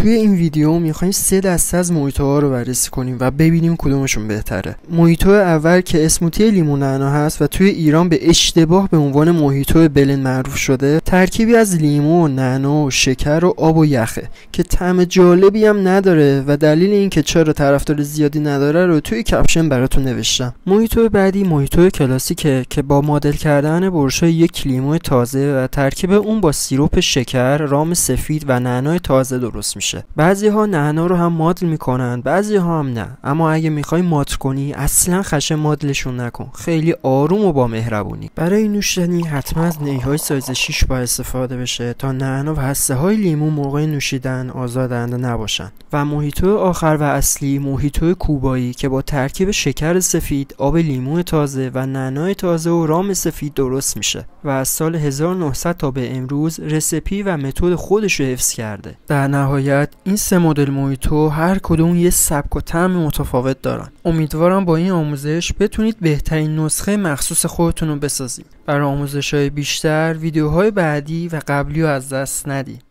توی این ویدیو میخوایم 3 دسته از موهیتوها رو بررسی کنیم و ببینیم کدومشون بهتره. موهیتو اول که اسموتی لیمو نعنا هست و توی ایران به اشتباه به عنوان موهیتو بلند معروف شده، ترکیبی از لیمو و نعنا و شکر و آب و یخه که طعم جالبی هم نداره و دلیل این که چرا طرفدار زیادی نداره رو توی کپشن براتون نوشتم. موهیتو بعدی موهیتو کلاسیکه که با مدل کردن برشای یک لیمو تازه و ترکیب اون با سیروپ شکر، رام سفید و نعنای تازه درست میشه. بعضی‌ها نعنا رو هم مادل میکنن، بعضی‌ها هم نه. اما اگه میخوای مادل کنی اصلا خشن مادلشون نکن. خیلی آروم و با مهربونی. برای نوشیدنی حتما از نیهای سایز 6 باید استفاده بشه تا نعنا و هسته‌های لیمو موقع نوشیدن آزاردهنده نباشن. و موهیتو آخر و اصلی موهیتو کوبایی که با ترکیب شکر سفید، آب لیمو تازه و نعنای تازه و رام سفید درست میشه و از سال 1900 تا به امروز رسیپی و متد خودش رو حفظ کرده. در نهایت این 3 مدل موهیتو هر کدوم یه سبک و طعم متفاوت دارن. امیدوارم با این آموزش بتونید بهترین نسخه مخصوص خودتون رو بسازید. برای آموزش‌های بیشتر ویدیوهای بعدی و قبلی رو از دست ندید.